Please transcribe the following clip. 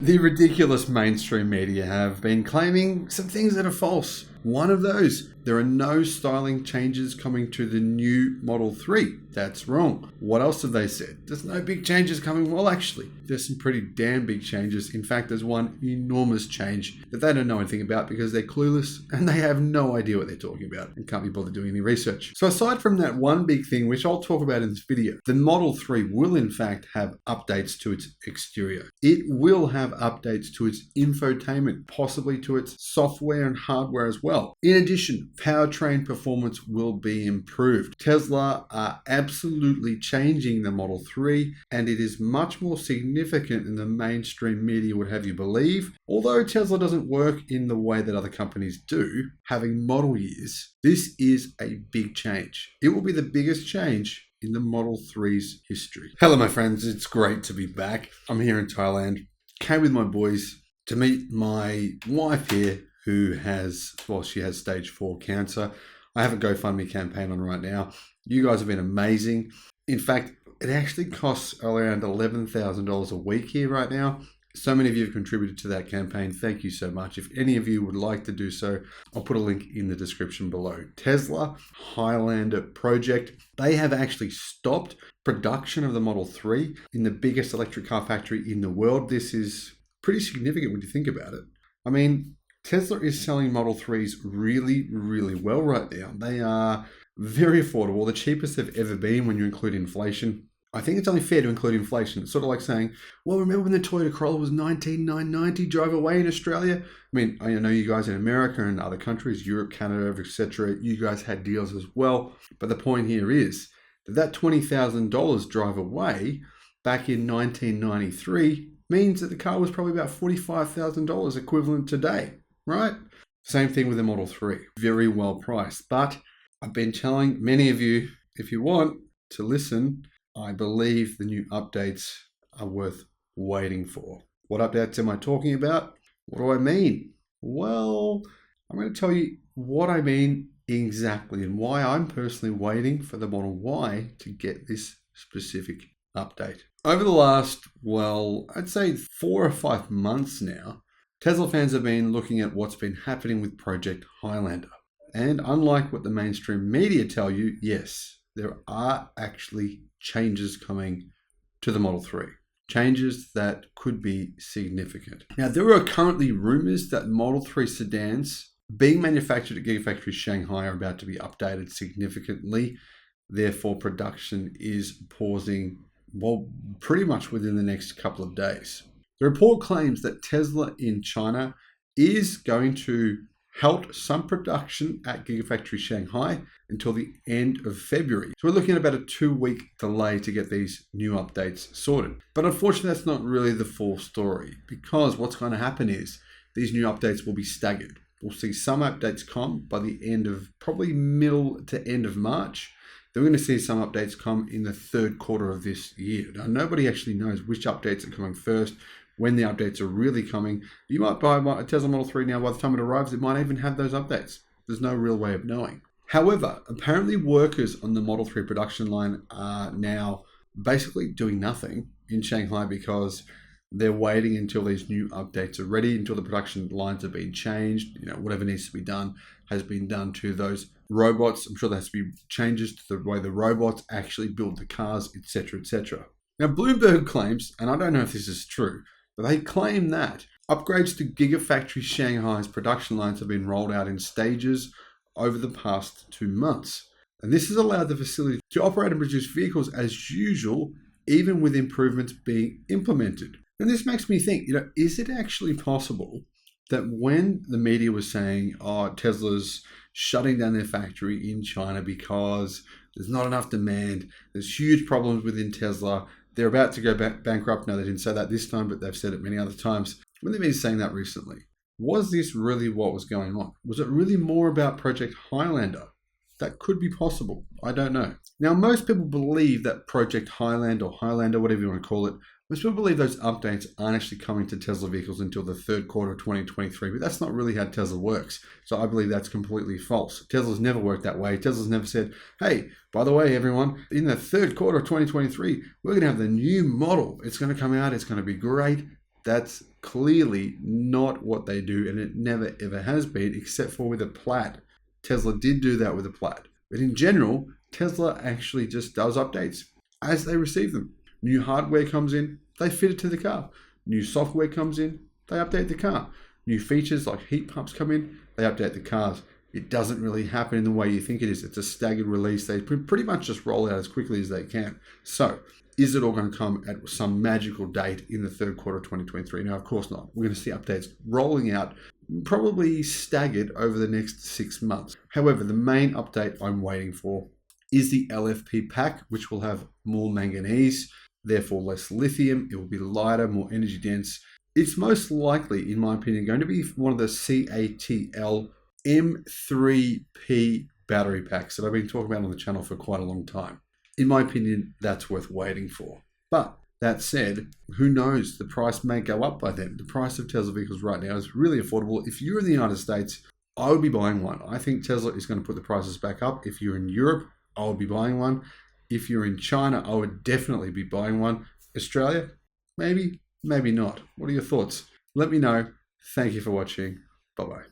The ridiculous mainstream media have been claiming some things that are false. One of those, there are no styling changes coming to the new Model 3. That's wrong. What else have they said? There's no big changes coming. Well, actually, there's some pretty damn big changes. In fact, there's one enormous change that they don't know anything about because they're clueless and they have no idea what they're talking about and can't be bothered doing any research. So aside from that one big thing, which I'll talk about in this video, the Model 3 will in fact have updates to its exterior. It will have updates to its infotainment, possibly to its software and hardware as well. In addition, powertrain performance will be improved. Tesla are absolutely changing the Model 3, and it is much more significant than the mainstream media would have you believe. Although Tesla doesn't work in the way that other companies do, having model years, this is a big change. It will be the biggest change in the Model 3's history. Hello, my friends. It's great to be back. I'm here in Thailand. Came with my boys to meet my wife here, who has, well, she has stage 4 cancer. I have a GoFundMe campaign on right now. You guys have been amazing. In fact, it actually costs around $11,000 a week here right now. So many of you have contributed to that campaign. Thank you so much. If any of you would like to do so, I'll put a link in the description below. Tesla Highlander project. They have actually stopped production of the Model 3 in the biggest electric car factory in the world. This is pretty significant when you think about it. I mean, Tesla is selling Model 3s really, really well right now. They are very affordable, the cheapest they've ever been when you include inflation. I think it's only fair to include inflation. It's sort of like saying, well, remember when the Toyota Corolla was $19,990, drove away in Australia? I mean, I know you guys in America and other countries, Europe, Canada, etc., you guys had deals as well. But the point here is that $20,000 drive away back in 1993 means that the car was probably about $45,000 equivalent today, right? Same thing with the Model 3. Very well priced. But I've been telling many of you, if you want to listen, I believe the new updates are worth waiting for. What updates am I talking about? What do I mean? Well, I'm going to tell you what I mean exactly and why I'm personally waiting for the Model Y to get this specific update. Over the last, well, I'd say 4 or 5 months now, Tesla fans have been looking at what's been happening with Project Highlander. And unlike what the mainstream media tell you, yes, there are actually changes coming to the Model 3. Changes that could be significant. Now, there are currently rumors that Model 3 sedans being manufactured at Gigafactory Shanghai are about to be updated significantly. Therefore, production is pausing, well, pretty much within the next couple of days. The report claims that Tesla in China is going to halt some production at Gigafactory Shanghai until the end of February. So we're looking at about a 2-week delay to get these new updates sorted. But unfortunately, that's not really the full story, because what's going to happen is these new updates will be staggered. We'll see some updates come by the end of probably middle to end of March. Then we're going to see some updates come in the 3rd quarter of this year. Now, nobody actually knows which updates are coming first, when the updates are really coming. You might buy a Tesla Model 3 now, by the time it arrives, it might even have those updates. There's no real way of knowing. However, apparently workers on the Model 3 production line are now basically doing nothing in Shanghai because they're waiting until these new updates are ready, until the production lines have been changed. You know, whatever needs to be done has been done to those robots. I'm sure there has to be changes to the way the robots actually build the cars, etc., etc. Now, Bloomberg claims, and I don't know if this is true, but they claim that upgrades to Gigafactory Shanghai's production lines have been rolled out in stages over the past 2 months. And this has allowed the facility to operate and produce vehicles as usual, even with improvements being implemented. And this makes me think, is it actually possible that when the media was saying, oh, Tesla's shutting down their factory in China because there's not enough demand, there's huge problems within Tesla, they're about to go bankrupt. No, they didn't say that this time, but they've said it many other times. When they've been saying that recently, was this really what was going on? Was it really more about Project Highlander? That could be possible. I don't know. Now, most people believe that Project Highlander or Highlander, whatever you want to call it, most people believe those updates aren't actually coming to Tesla vehicles until the 3rd quarter of 2023, but that's not really how Tesla works. So I believe that's completely false. Tesla's never worked that way. Tesla's never said, hey, by the way, everyone, in the 3rd quarter of 2023, we're going to have the new model. It's going to come out. It's going to be great. That's Clearly not what they do, and it never ever has been, except for with a Plaid. Tesla did do that with a Plaid. But in general, Tesla actually just does updates as they receive them. New hardware comes in, they fit it to the car. New software comes in, they update the car. New features like heat pumps come in, they update the cars. It doesn't really happen in the way you think it is. It's a staggered release. They pretty much just roll out as quickly as they can. So, is it all going to come at some magical date in the third quarter of 2023? No, of course not. We're going to see updates rolling out, probably staggered over the next 6 months. However, the main update I'm waiting for is the LFP pack, which will have more manganese, therefore less lithium. It will be lighter, more energy dense. It's most likely, in my opinion, going to be one of the CATL M3P battery packs that I've been talking about on the channel for quite a long time. In my opinion, that's worth waiting for. But that said, who knows? The price may go up by then. The price of Tesla vehicles right now is really affordable. If you're in the United States, I would be buying one. I think Tesla is going to put the prices back up. If you're in Europe, I would be buying one. If you're in China, I would definitely be buying one. Australia, maybe, maybe not. What are your thoughts? Let me know. Thank you for watching. Bye-bye.